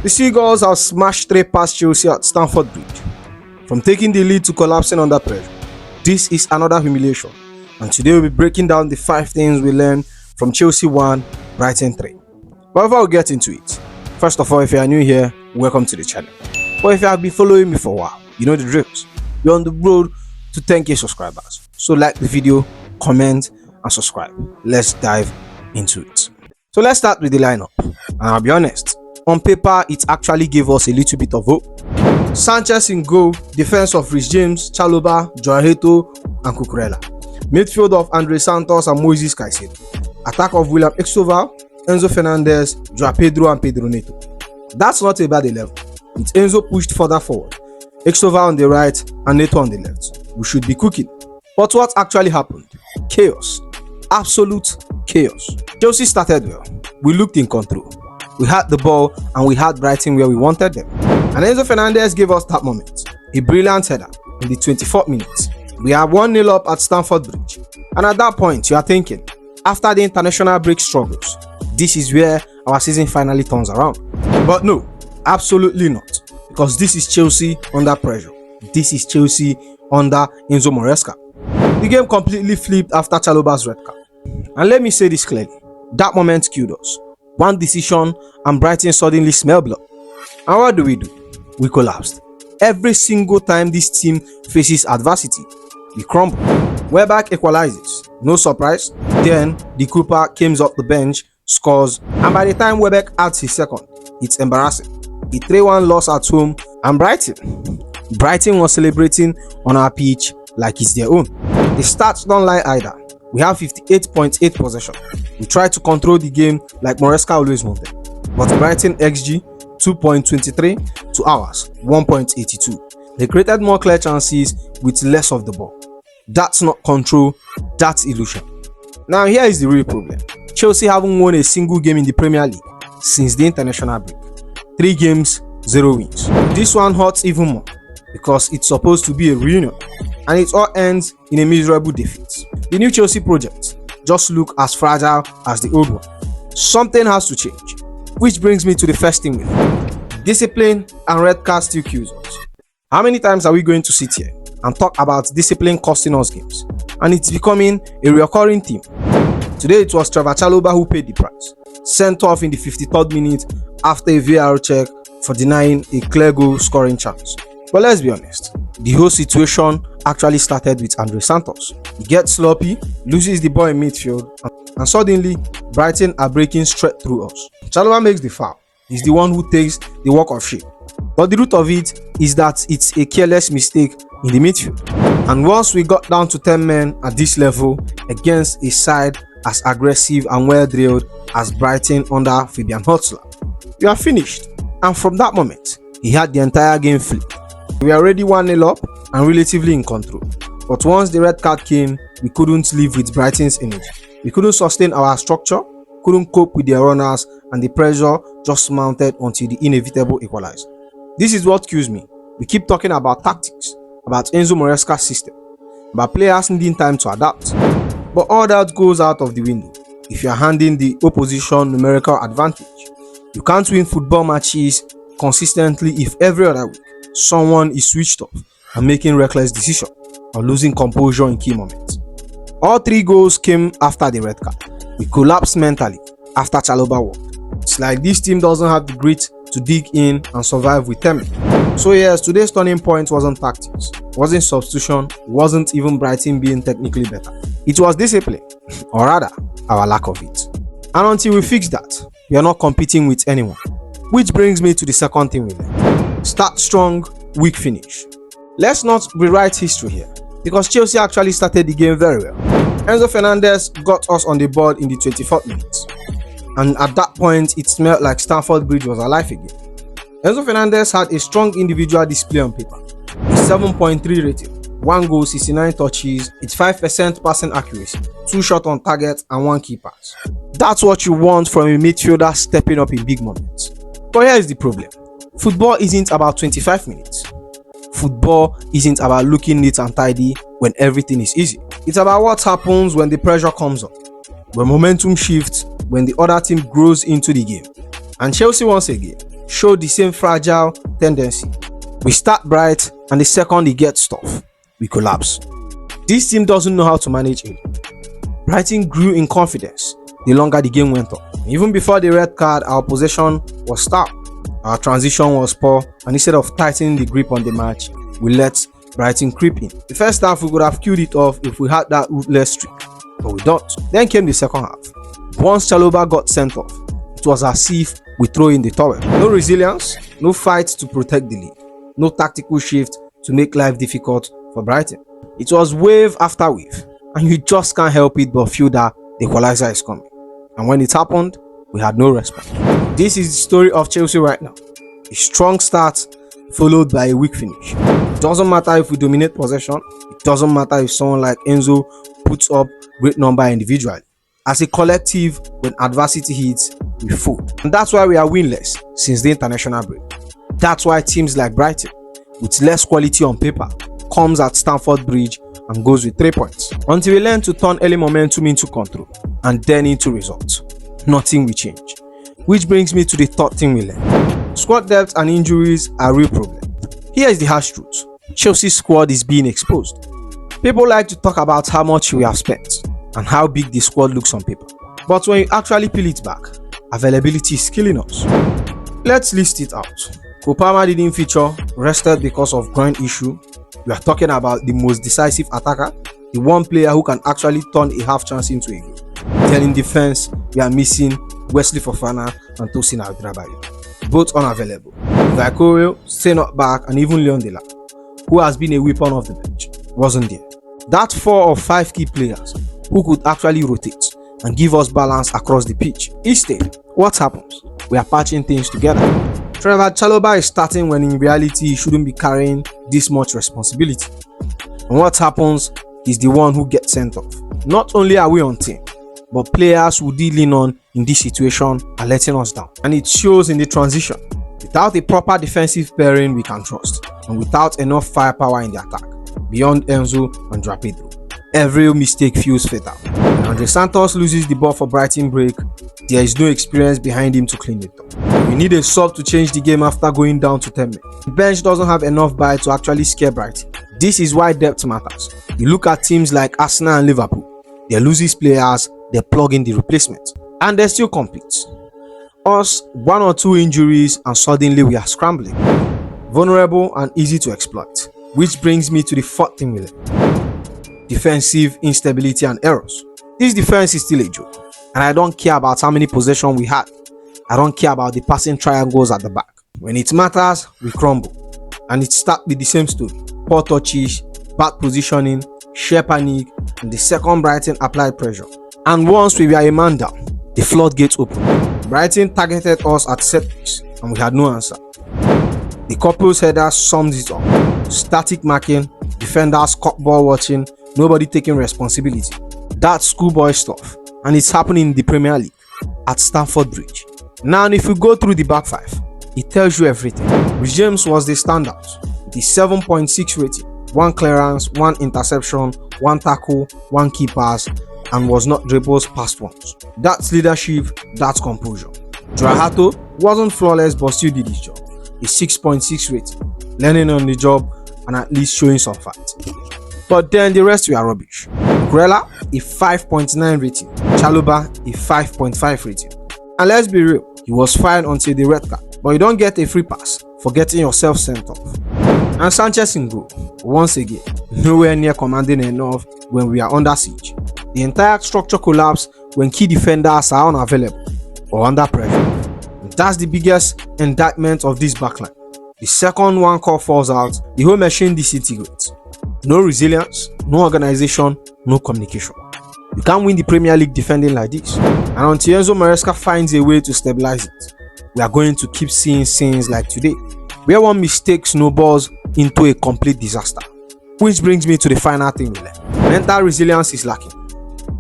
The Seagulls have smashed 3 past Chelsea at Stamford Bridge. From taking the lead to collapsing under pressure, this is another humiliation. And today we'll be breaking down the 5 things we learned from Chelsea 1, Brighton 3. But before we get into it, first of all, if you are new here, welcome to the channel. But if you have been following me for a while, you know the drills. We're on the road to 10k subscribers. So like the video, comment and subscribe. Let's dive into it. So let's start with the lineup. And I'll be honest, on paper it actually gave us a little bit of hope. Sanchez in goal, defense of Trevoh Chalobah, Joao and Cucurella. Midfield of Andre Santos and Moises Caicedo. Attack of William Exoval, Enzo Fernández, Joao Pedro and Pedro Neto. That's not a bad 11. With Enzo pushed further forward, Exoval on the right and Neto on the left. We should be cooking. But what actually happened? Chaos. Absolute chaos. Chelsea started well. We looked in control. We had the ball and we had Brighton where we wanted them. And Enzo Fernández gave us that moment. A brilliant header in the 24th minute. We are 1-0 up at Stamford Bridge. And at that point, you are thinking, after the international break struggles, this is where our season finally turns around. But no, absolutely not. Because this is Chelsea under pressure. This is Chelsea under Enzo Maresca. The game completely flipped after Chalobah's red card. And let me say this clearly, that moment killed us. One decision and Brighton suddenly smelled blood. And what do? We collapsed. Every single time this team faces adversity, we crumble. Welbeck equalizes, no surprise. Then the Cooper comes off the bench, scores, and by the time Welbeck adds his second, it's embarrassing. A 3-1 loss at home, and Brighton was celebrating on our pitch like it's their own. The stats don't lie either. We have 58.8 possession. We tried to control the game like Maresca always wanted. But Brighton XG 2.23 to ours 1.82. They created more clear chances with less of the ball. That's not control, that's illusion. Now here is the real problem. Chelsea haven't won a single game in the Premier League since the international break. 3 games, 0 wins. This one hurts even more because it's supposed to be a reunion and it all ends in a miserable defeat. The new Chelsea project just looks as fragile as the old one. Something has to change, which brings me to the first thing we need. Discipline and red card still kills us. How many times are we going to sit here and talk about discipline costing us games? And it's becoming a recurring theme. Today it was Trevoh Chalobah who paid the price, sent off in the 53rd minute after a VAR check for denying a clear goal scoring chance. But let's be honest, the whole situation actually started with Andre Santos. He gets sloppy, loses the ball in midfield, and suddenly Brighton are breaking straight through us. Chalobah makes the foul. He's the one who takes the walk of shame. But the root of it is that it's a careless mistake in the midfield. And once we got down to 10 men at this level against a side as aggressive and well drilled as Brighton under Fabian Hurtzler, we are finished. And from that moment, he had the entire game flipped. We are already 1-0 up and relatively in control. But once the red card came, we couldn't live with Brighton's energy. We couldn't sustain our structure, couldn't cope with their runners, and the pressure just mounted until the inevitable equalized. This is what kills me. We keep talking about tactics, about Enzo Maresca's system, about players needing time to adapt. But all that goes out of the window if you are handing the opposition numerical advantage. You can't win football matches consistently if every other week someone is switched off and making reckless decisions or losing composure in key moments. All 3 goals came after the red card. We collapsed mentally after Chalobah walked. It's like this team doesn't have the grit to dig in and survive with 10 men. So yes, today's turning point wasn't tactics, wasn't substitution, wasn't even Brighton being technically better. It was discipline, or rather, our lack of it. And until we fix that, we are not competing with anyone. Which brings me to the second thing we learned. Start strong, weak finish. Let's not rewrite history here, because Chelsea actually started the game very well. Enzo Fernández got us on the board in the 24th minute. And at that point, it smelled like Stamford Bridge was alive again. Enzo Fernández had a strong individual display on paper. A 7.3 rating, 1 goal, 69 touches, it's 5% passing accuracy, 2 shots on target and 1 key pass. That's what you want from a midfielder stepping up in big moments. But here is the problem. Football isn't about 25 minutes. Football isn't about looking neat and tidy when everything is easy. It's about what happens when the pressure comes up, when momentum shifts, when the other team grows into the game. And Chelsea once again showed the same fragile tendency. We start bright, and the second it gets tough, we collapse. This team doesn't know how to manage it. Brighton grew in confidence the longer the game went on. Even before the red card, our possession was stout. Our transition was poor, and instead of tightening the grip on the match, we let Brighton creep in. The first half, we could have killed it off if we had that ruthless streak, but we don't. Then came the second half. Once Chalobah got sent off, it was as if we throw in the towel. No resilience, no fight to protect the lead, no tactical shift to make life difficult for Brighton. It was wave after wave, and you just can't help it but feel that the equalizer is coming. And when it happened, we had no response. This is the story of Chelsea right now. A strong start followed by a weak finish. It doesn't matter if we dominate possession. It doesn't matter if someone like Enzo puts up great number individually. As a collective, when adversity hits, we fold. And that's why we are winless since the international break. That's why teams like Brighton, with less quality on paper, comes at Stamford Bridge and goes with 3 points. Until we learn to turn early momentum into control and then into results, nothing will change. Which brings me to the third thing we learned. Squad depth and injuries are a real problem. Here is the harsh truth. Chelsea's squad is being exposed. People like to talk about how much we have spent and how big the squad looks on paper. But when you actually peel it back, availability is killing us. Let's list it out. Kopama didn't feature, rested because of groin issue. We are talking about the most decisive attacker, the one player who can actually turn a half chance into a goal. Then in defense, we are missing Wesley Fofana and Tosin Aldrabari, both unavailable. Vicario, stay not back, and even Leon Delap, who has been a weapon of the bench, wasn't there. That's 4 or 5 key players who could actually rotate and give us balance across the pitch. Instead, what happens? We are patching things together. Trevoh Chalobah is starting when in reality he shouldn't be carrying this much responsibility. And what happens is the one who gets sent off. Not only are we on team, but players who did lean on in this situation are letting us down. And it shows in the transition. Without a proper defensive pairing we can trust, and without enough firepower in the attack, beyond Enzo and João Pedro, every mistake feels fatal. When Andre Santos loses the ball for Brighton break, there is no experience behind him to clean it up. We need a sub to change the game after going down to 10 men. The bench doesn't have enough bite to actually scare Brighton. This is why depth matters. You look at teams like Arsenal and Liverpool, they lose these players, they plug in the replacement, and they still compete. Us, 1 or 2 injuries and suddenly we are scrambling. Vulnerable and easy to exploit. Which brings me to the fourth thing we learned. Defensive instability and errors. This defense is still a joke, and I don't care about how many possession we had. I don't care about the passing triangles at the back. When it matters, we crumble. And it starts with the same story. Poor touches, bad positioning, sheer panic, and the second Brighton applied pressure. And once we were a man down, the floodgates opened. Brighton targeted us at set piece, and we had no answer. The couple's header sums it up. Static marking, defenders caught ball watching, nobody taking responsibility. That's schoolboy stuff, and it's happening in the Premier League at Stamford Bridge. Now, if you go through the back 5, it tells you everything. Rhys James was the standout, the 7.6 rating, 1 clearance, 1 interception, 1 tackle, 1 key pass, and was not dribbles past once. That's leadership, that's composure. Joao wasn't flawless but still did his job. A 6.6 rating, learning on the job and at least showing some fight. But then the rest were rubbish. Grella, a 5.9 rating. Chalobah, a 5.5 rating. And let's be real, he was fine until the red card. But you don't get a free pass for getting yourself sent off. And Sanchez in goal, once again, nowhere near commanding enough when we are under siege. The entire structure collapsed when key defenders are unavailable or under pressure. And that's the biggest indictment of this backline. The second one call falls out, the whole machine disintegrates. No resilience, no organization, no communication. You can't win the Premier League defending like this. And until Enzo Maresca finds a way to stabilize it, we are going to keep seeing scenes like today, where one mistake snowballs into a complete disaster. Which brings me to the final thing we learned. Mental resilience is lacking.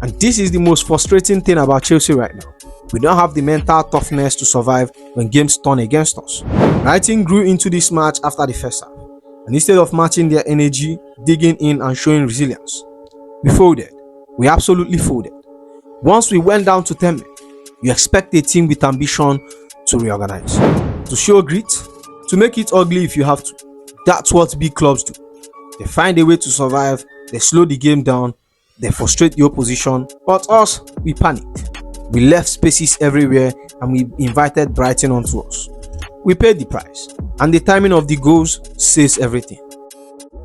And this is the most frustrating thing about Chelsea right now. We don't have the mental toughness to survive when games turn against us. Brighton grew into this match after the first half, and instead of matching their energy, digging in and showing resilience, we folded. We absolutely folded. Once we went down to 10 men, you expect a team with ambition to reorganize. to show grit, to make it ugly if you have to. That's what big clubs do. They find a way to survive, they slow the game down, they frustrate the opposition. But us, we panicked. We left spaces everywhere and we invited Brighton onto us. We paid the price, and the timing of the goals says everything.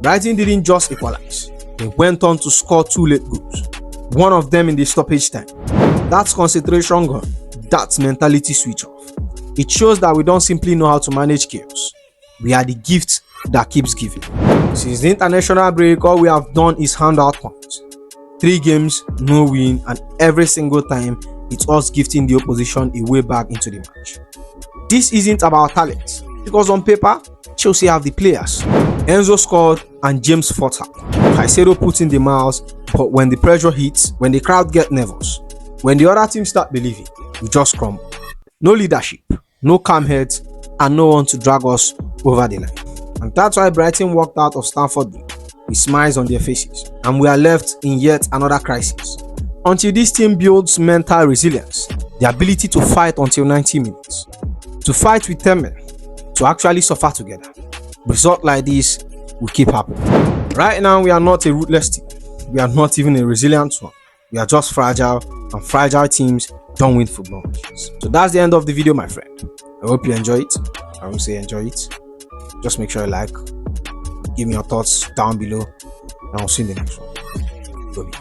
Brighton didn't just equalize, they went on to score 2 late goals, one of them in the stoppage time. That's concentration gone, that's mentality switch off. It shows that we don't simply know how to manage chaos, we are the gift that keeps giving. Since the international break, all we have done is hand out points. 3 games, no win, and every single time it's us gifting the opposition a way back into the match. This isn't about talent, because on paper, Chelsea have the players. Enzo scored and James fought hard. Caicedo put in the miles, but when the pressure hits, when the crowd get nervous, when the other team start believing, we just crumble. No leadership, no calm heads, and no one to drag us over the line. And that's why Brighton walked out of Stamford Bridge with smiles on their faces, and we are left in yet another crisis. Until this team builds mental resilience, the ability to fight until 90 minutes, to fight with 10 men, to actually suffer together. Result like this will keep happening. Right now, we are not a ruthless team. We are not even a resilient one. We are just fragile, and fragile teams don't win football matches. So that's the end of the video, my friend. I hope you enjoy it. I will say enjoy it. Just make sure you like, give me your thoughts down below, and I'll see you in the next one. Bye.